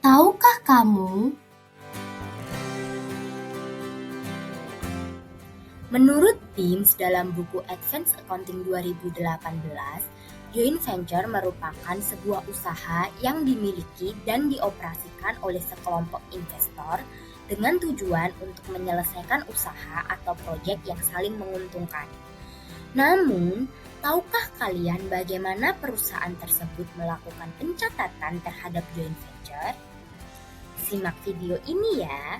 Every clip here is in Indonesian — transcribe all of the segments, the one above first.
Tahukah kamu, menurut BIMS dalam buku Advanced Accounting 2018, joint venture merupakan sebuah usaha yang dimiliki dan dioperasikan oleh sekelompok investor dengan tujuan untuk menyelesaikan usaha atau proyek yang saling menguntungkan. Namun, tahukah kalian bagaimana perusahaan tersebut melakukan pencatatan terhadap joint venture? Simak video ini ya.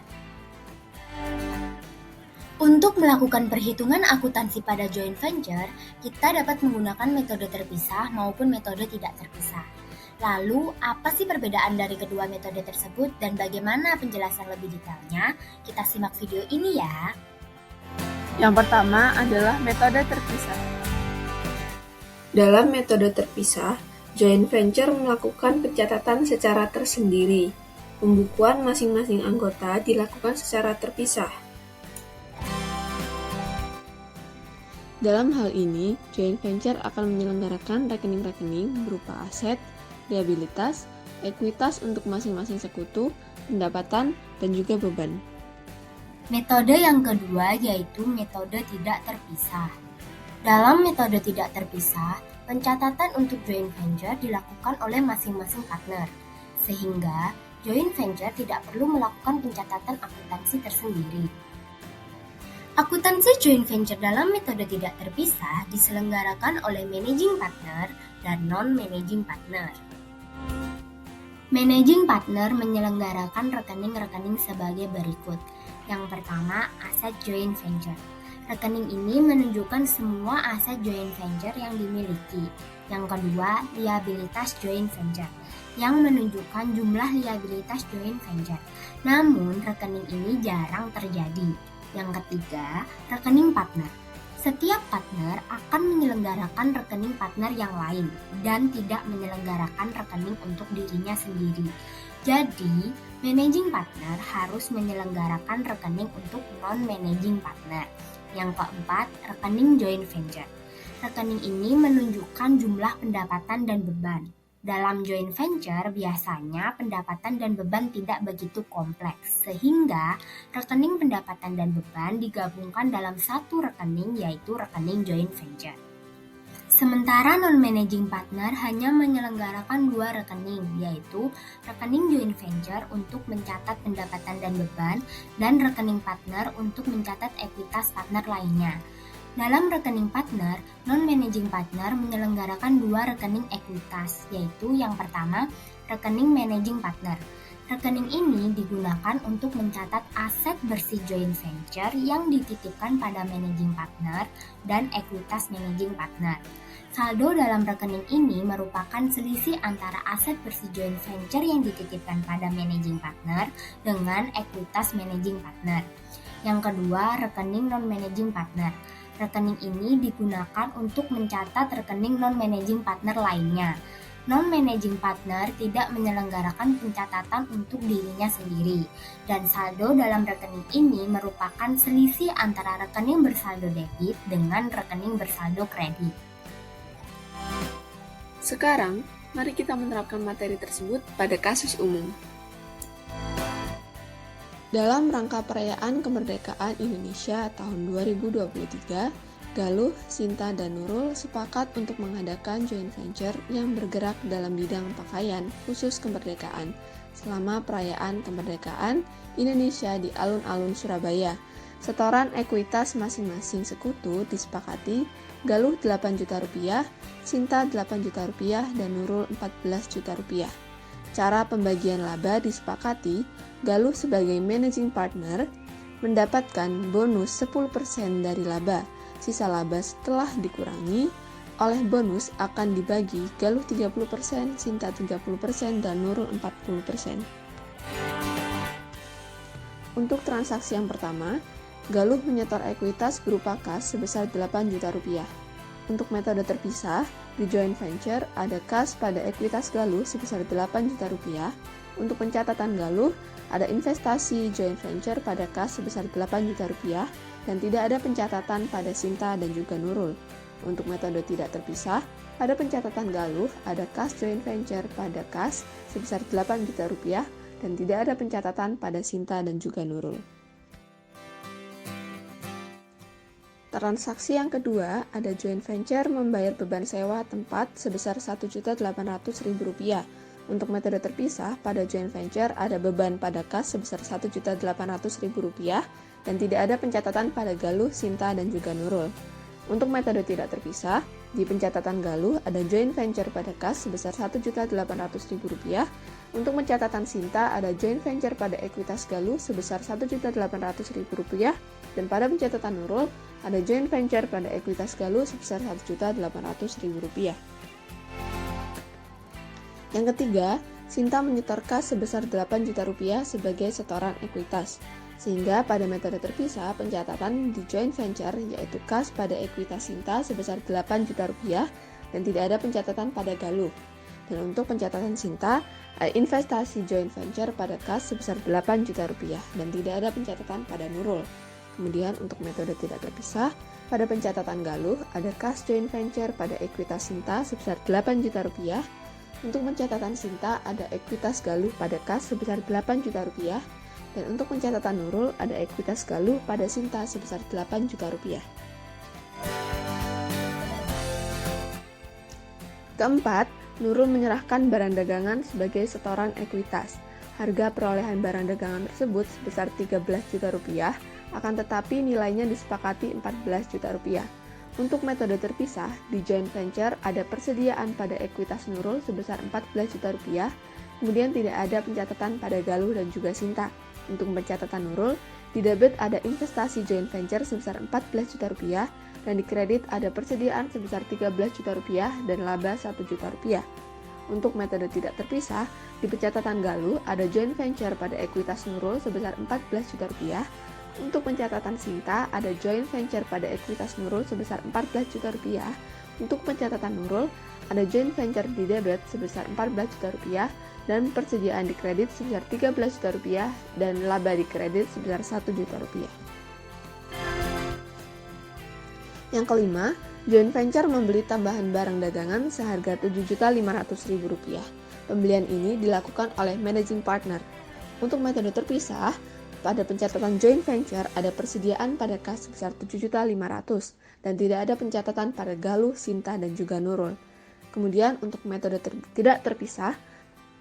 Untuk melakukan perhitungan akuntansi pada joint venture, kita dapat menggunakan metode terpisah maupun metode tidak terpisah. Lalu, apa sih perbedaan dari kedua metode tersebut dan bagaimana penjelasan lebih detailnya? Kita simak video ini ya. Yang pertama adalah metode terpisah. Dalam metode terpisah, joint venture melakukan pencatatan secara tersendiri. Pembukuan masing-masing anggota dilakukan secara terpisah. Dalam hal ini, joint venture akan menyelenggarakan rekening-rekening berupa aset, liabilitas, ekuitas untuk masing-masing sekutu, pendapatan, dan juga beban. Metode yang kedua yaitu metode tidak terpisah. Dalam metode tidak terpisah, pencatatan untuk joint venture dilakukan oleh masing-masing partner, sehingga joint venture tidak perlu melakukan pencatatan akuntansi tersendiri. Akuntansi joint venture dalam metode tidak terpisah diselenggarakan oleh managing partner dan non-managing partner. Managing partner menyelenggarakan rekening-rekening sebagai berikut. Yang pertama, aset joint venture. Rekening ini menunjukkan semua aset joint venture yang dimiliki. Yang kedua, liabilitas joint venture, yang menunjukkan jumlah liabilitas joint venture. Namun, rekening ini jarang terjadi. Yang ketiga, rekening partner. Setiap partner akan menyelenggarakan rekening partner yang lain dan tidak menyelenggarakan rekening untuk dirinya sendiri. Jadi, managing partner harus menyelenggarakan rekening untuk non-managing partner. Yang keempat, rekening joint venture. Rekening ini menunjukkan jumlah pendapatan dan beban. Dalam joint venture, biasanya pendapatan dan beban tidak begitu kompleks, sehingga rekening pendapatan dan beban digabungkan dalam satu rekening, yaitu rekening joint venture. Sementara non-managing partner hanya menyelenggarakan dua rekening, yaitu rekening joint venture untuk mencatat pendapatan dan beban, dan rekening partner untuk mencatat ekuitas partner lainnya. Dalam rekening partner, non-managing partner menyelenggarakan dua rekening ekuitas, yaitu yang pertama, rekening managing partner. Rekening ini digunakan untuk mencatat aset bersih joint venture yang dititipkan pada managing partner dan ekuitas managing partner. Saldo dalam rekening ini merupakan selisih antara aset bersih joint venture yang dititipkan pada managing partner dengan ekuitas managing partner. Yang kedua, rekening non-managing partner. Rekening ini digunakan untuk mencatat rekening non-managing partner lainnya. Non-managing partner tidak menyelenggarakan pencatatan untuk dirinya sendiri, dan saldo dalam rekening ini merupakan selisih antara rekening bersaldo debit dengan rekening bersaldo kredit. Sekarang, mari kita menerapkan materi tersebut pada kasus umum. Dalam rangka perayaan kemerdekaan Indonesia tahun 2023, Galuh, Sinta, dan Nurul sepakat untuk mengadakan joint venture yang bergerak dalam bidang pakaian khusus kemerdekaan selama perayaan kemerdekaan Indonesia di alun-alun Surabaya. Setoran ekuitas masing-masing sekutu disepakati Galuh 8 juta rupiah, Sinta 8 juta rupiah, dan Nurul 14 juta rupiah. Cara pembagian laba disepakati Galuh sebagai managing partner mendapatkan bonus 10% dari laba. Sisa laba setelah dikurangi oleh bonus akan dibagi Galuh 30%, Sinta 30%, dan Nurul 40%. Untuk transaksi yang pertama, Galuh menyetor ekuitas berupa kas sebesar 8 juta rupiah. Untuk metode terpisah, di joint venture ada kas pada ekuitas Galuh sebesar 8 juta rupiah. Untuk pencatatan Galuh, ada investasi joint venture pada kas sebesar 8 juta rupiah dan tidak ada pencatatan pada Sinta dan juga Nurul. Untuk metode tidak terpisah, ada pencatatan Galuh, ada kas joint venture pada kas sebesar 8 juta rupiah dan tidak ada pencatatan pada Sinta dan juga Nurul. Transaksi yang kedua, ada joint venture membayar beban sewa tempat sebesar Rp1.800.000. Untuk metode terpisah, pada joint venture ada beban pada kas sebesar Rp1.800.000 dan tidak ada pencatatan pada Galuh, Sinta, dan juga Nurul. Untuk metode tidak terpisah, di pencatatan Galuh ada joint venture pada kas sebesar Rp1.800.000. Untuk pencatatan Sinta ada joint venture pada ekuitas Galuh sebesar Rp1.800.000 dan pada pencatatan Nurul ada joint venture pada ekuitas Galuh sebesar Rp1.800.000. Yang ketiga, Sinta menyetor kas sebesar Rp8 juta sebagai setoran ekuitas. Sehingga pada metode terpisah, pencatatan di joint venture yaitu kas pada ekuitas Sinta sebesar Rp8 juta dan tidak ada pencatatan pada Galuh. Dan untuk pencatatan Sinta, investasi joint venture pada kas sebesar Rp8 juta dan tidak ada pencatatan pada Nurul. Kemudian untuk metode tidak terpisah, pada pencatatan Galuh ada kas joint venture pada ekuitas Sinta sebesar Rp8 juta. Untuk pencatatan Sinta ada ekuitas Galuh pada kas sebesar Rp8 juta dan untuk pencatatan Nurul ada ekuitas Galuh pada Sinta sebesar Rp8 juta. Keempat, Nurul menyerahkan barang dagangan sebagai setoran ekuitas. Harga perolehan barang dagangan tersebut sebesar Rp13 juta, akan tetapi nilainya disepakati Rp14 juta. Untuk metode terpisah, di joint venture ada persediaan pada ekuitas Nurul sebesar Rp14 juta, kemudian tidak ada pencatatan pada Galuh dan juga Sinta. Untuk pencatatan Nurul, di debit ada investasi joint venture sebesar Rp14 juta dan di kredit ada persediaan sebesar Rp13 juta dan laba Rp1 juta. Untuk metode tidak terpisah, di pencatatan Galuh ada joint venture pada ekuitas Nurul sebesar Rp14 juta. Untuk pencatatan Sinta ada joint venture pada ekuitas Nurul sebesar Rp14 juta. Untuk pencatatan Nurul ada joint venture di debit sebesar Rp14 juta dan persediaan di kredit sebesar Rp13 juta dan laba di kredit sebesar Rp1 juta. Yang kelima, joint venture membeli tambahan barang dagangan seharga Rp7.500.000. Pembelian ini dilakukan oleh managing partner. Untuk metode terpisah, pada pencatatan joint venture ada persediaan pada kas sebesar Rp7.500.000 dan tidak ada pencatatan pada Galuh, Sinta, dan juga Nurul. Kemudian untuk metode tidak terpisah,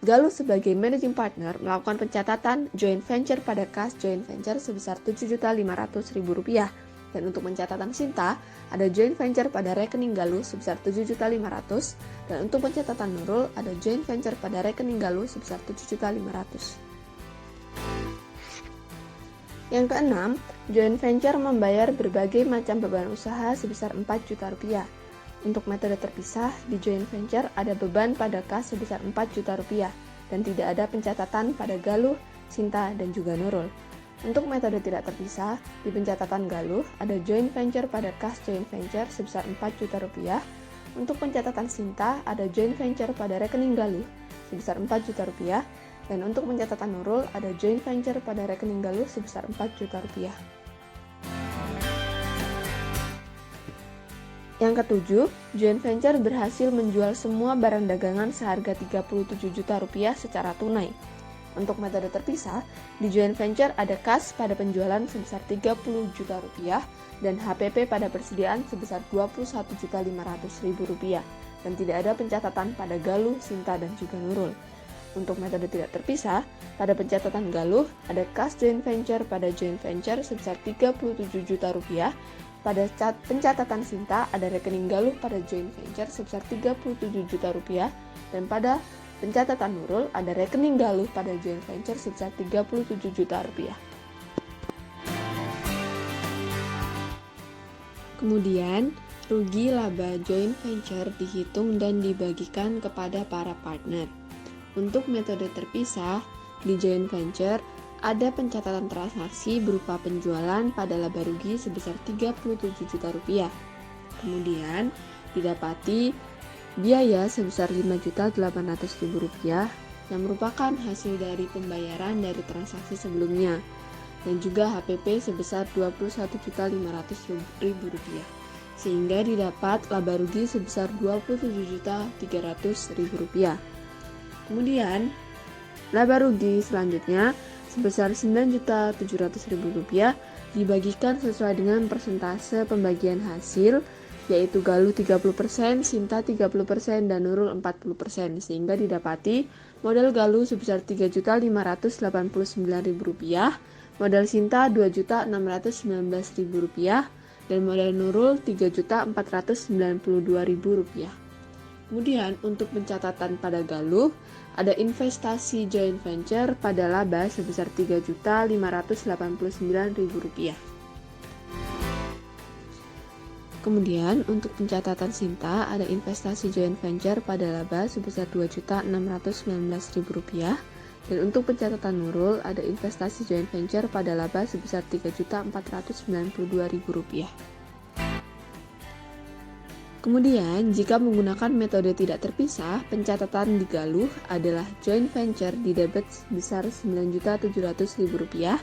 Galuh sebagai managing partner melakukan pencatatan joint venture pada kas joint venture sebesar Rp7.500.000 dan untuk pencatatan Sinta ada joint venture pada rekening Galuh sebesar Rp7.500.000 dan untuk pencatatan Nurul ada joint venture pada rekening Galuh sebesar Rp7.500.000. Yang keenam, joint venture membayar berbagai macam beban usaha sebesar Rp4 juta. Untuk metode terpisah, di joint venture ada beban pada kas sebesar Rp4 juta dan tidak ada pencatatan pada Galuh, Sinta, dan juga Nurul. Untuk metode tidak terpisah, di pencatatan Galuh ada joint venture pada kas joint venture sebesar Rp4 juta. Untuk pencatatan Sinta ada joint venture pada rekening Galuh sebesar Rp4 juta. Dan untuk pencatatan Nurul ada joint venture pada rekening Galuh sebesar Rp4 juta. Yang ketujuh, joint venture berhasil menjual semua barang dagangan seharga Rp37 juta secara tunai. Untuk metode terpisah, di joint venture ada kas pada penjualan sebesar Rp30 juta dan HPP pada persediaan sebesar Rp21.500.000 dan tidak ada pencatatan pada Galuh, Sinta, dan juga Nurul. Untuk metode tidak terpisah, pada pencatatan Galuh ada kas joint venture pada joint venture sebesar Rp37 juta. Pada pencatatan Sinta ada rekening Galuh pada joint venture sebesar Rp37 juta dan pada pencatatan Nurul ada rekening Galuh pada joint venture sebesar Rp37 juta. Kemudian, rugi laba joint venture dihitung dan dibagikan kepada para partner. Untuk metode terpisah, di joint venture ada pencatatan transaksi berupa penjualan pada laba rugi sebesar Rp37 juta. Kemudian didapati biaya sebesar Rp5.800.000 yang merupakan hasil dari pembayaran dari transaksi sebelumnya dan juga HPP sebesar Rp21.500.000 sehingga didapat laba rugi sebesar Rp27.300.000. Kemudian Laba rugi selanjutnya sebesar Rp9.700.000 dibagikan sesuai dengan persentase pembagian hasil, yaitu Galuh 30%, Sinta 30%, dan Nurul 40%, sehingga didapati modal Galuh sebesar Rp3.589.000, modal Sinta Rp2.619.000, dan modal Nurul Rp3.492.000. Kemudian untuk pencatatan pada Galuh, ada investasi joint venture pada laba sebesar Rp3.589.000. Kemudian untuk pencatatan Sinta, ada investasi joint venture pada laba sebesar Rp2.619.000. Dan untuk pencatatan Nurul, ada investasi joint venture pada laba sebesar Rp3.492.000. Kemudian, jika menggunakan metode tidak terpisah, pencatatan di Galuh adalah joint venture di debit sebesar Rp9.700.000.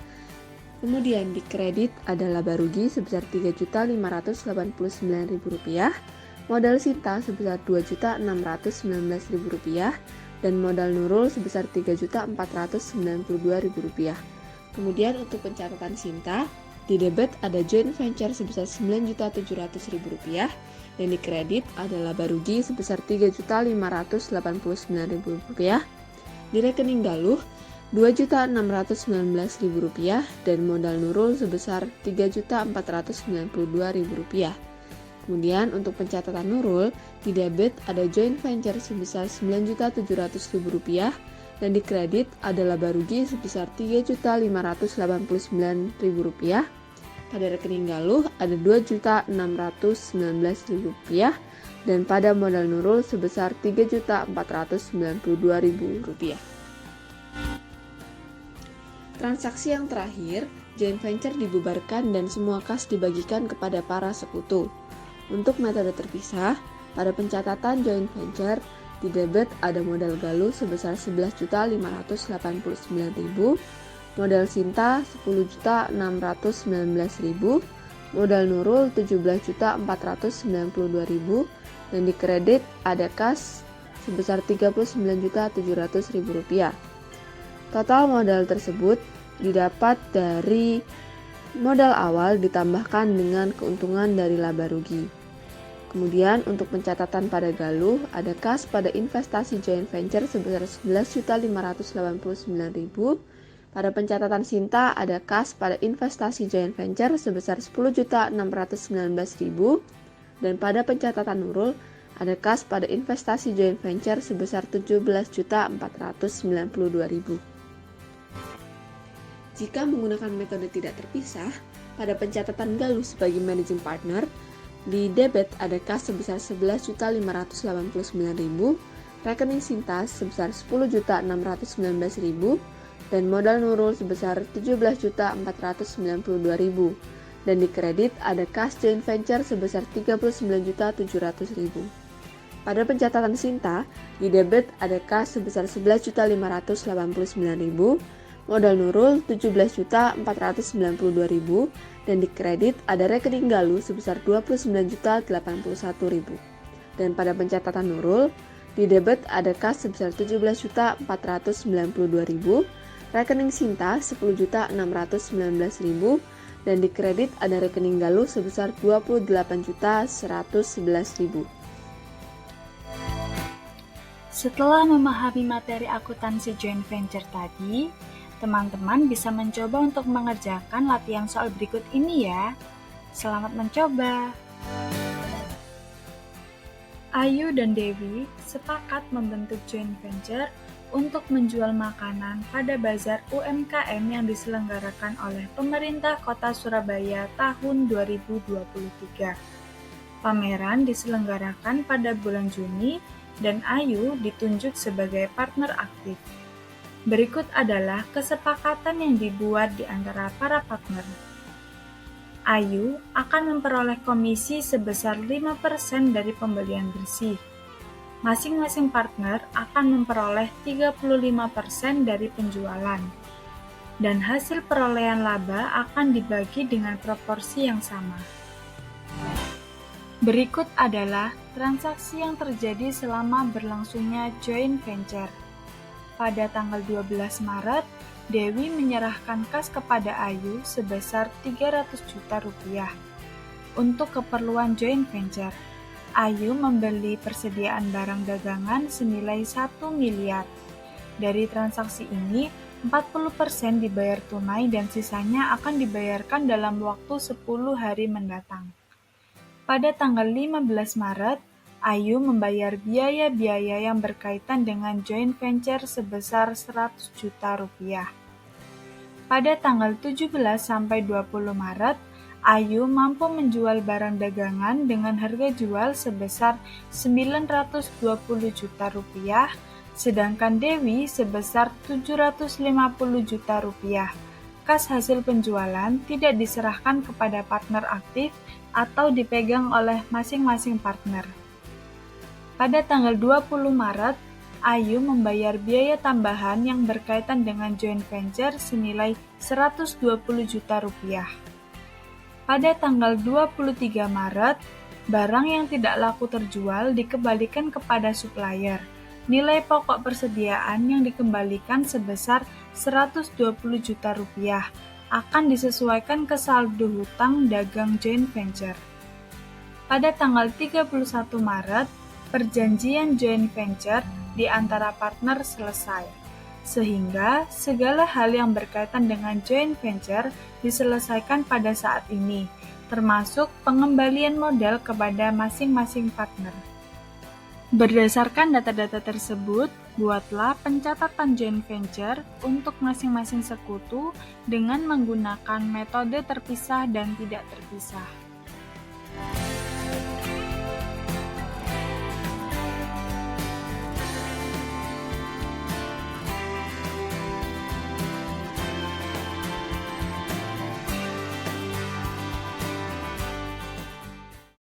Kemudian di kredit ada laba rugi sebesar Rp3.589.000, modal Sinta sebesar Rp2.619.000, dan modal Nurul sebesar Rp3.492.000. Kemudian untuk pencatatan Sinta, di debit ada joint venture sebesar Rp9.700.000, dan di kredit ada laba rugi sebesar Rp3.589.000, di rekening Galuh Rp2.619.000, dan modal Nurul sebesar Rp3.492.000. Kemudian untuk pencatatan Nurul, di debit ada joint venture sebesar Rp9.700.000, dan di kredit ada laba rugi sebesar Rp3.589.000. Pada rekening Galuh ada Rp2.619.000, dan pada modal Nurul sebesar Rp3.492.000. Transaksi yang terakhir, joint venture dibubarkan dan semua kas dibagikan kepada para sekutu. Untuk metode terpisah, pada pencatatan joint venture, di debit ada modal Galuh sebesar Rp11.589.000, modal Sinta Rp10.619.000, modal Nurul Rp17.492.000, dan di kredit ada kas sebesar Rp39.700.000. Total modal tersebut didapat dari modal awal ditambahkan dengan keuntungan dari laba rugi. Kemudian untuk pencatatan pada Galuh, ada kas pada investasi joint venture sebesar Rp11.589.000. Pada pencatatan Sinta, ada kas pada investasi joint venture sebesar Rp10.619.000. Dan pada pencatatan Nurul, ada kas pada investasi joint venture sebesar Rp17.492.000. Jika menggunakan metode tidak terpisah, pada pencatatan Galuh sebagai managing partner, di debit ada kas sebesar Rp11.589.000, rekening Sinta sebesar Rp10.619.000, dan modal Nurul sebesar Rp17.492.000, dan di kredit ada kas joint venture sebesar Rp39.700.000. Pada pencatatan Sinta, di debit ada kas sebesar Rp11.589.000, modal Nurul Rp17.492.000, dan di kredit ada rekening Galuh sebesar Rp29.081.000. Dan pada pencatatan Nurul, di debit ada kas sebesar Rp17.492.000, rekening Sinta Rp10.619.000, dan di kredit ada rekening Galuh sebesar Rp28.111.000. Setelah memahami materi akuntansi joint venture tadi, teman-teman bisa mencoba untuk mengerjakan latihan soal berikut ini ya. Selamat mencoba. Ayu dan Dewi sepakat membentuk joint venture untuk menjual makanan pada bazar UMKM yang diselenggarakan oleh pemerintah Kota Surabaya tahun 2023. Pameran diselenggarakan pada bulan Juni dan Ayu ditunjuk sebagai partner aktif. Berikut adalah kesepakatan yang dibuat di antara para partner. Ayu akan memperoleh komisi sebesar 5% dari pembelian bersih. Masing-masing partner akan memperoleh 35% dari penjualan. Dan hasil perolehan laba akan dibagi dengan proporsi yang sama. Berikut adalah transaksi yang terjadi selama berlangsungnya joint venture. Pada tanggal 12 Maret, Dewi menyerahkan kas kepada Ayu sebesar 300 juta rupiah untuk keperluan joint venture. Ayu membeli persediaan barang dagangan senilai 1 miliar. Dari transaksi ini, 40% dibayar tunai dan sisanya akan dibayarkan dalam waktu 10 hari mendatang. Pada tanggal 15 Maret, Ayu membayar biaya-biaya yang berkaitan dengan joint venture sebesar 100 juta rupiah. Pada tanggal 17 sampai 20 Maret, Ayu mampu menjual barang dagangan dengan harga jual sebesar 920 juta rupiah, sedangkan Dewi sebesar 750 juta rupiah. Kas hasil penjualan tidak diserahkan kepada partner aktif atau dipegang oleh masing-masing partner. Pada tanggal 20 Maret, Ayu membayar biaya tambahan yang berkaitan dengan joint venture senilai 120 juta rupiah. Pada tanggal 23 Maret, barang yang tidak laku terjual dikembalikan kepada supplier. Nilai pokok persediaan yang dikembalikan sebesar 120 juta rupiah akan disesuaikan ke saldo hutang dagang joint venture. Pada tanggal 31 Maret, perjanjian joint venture di antara partner selesai, sehingga segala hal yang berkaitan dengan joint venture diselesaikan pada saat ini, termasuk pengembalian modal kepada masing-masing partner. Berdasarkan data-data tersebut, buatlah pencatatan joint venture untuk masing-masing sekutu dengan menggunakan metode terpisah dan tidak terpisah.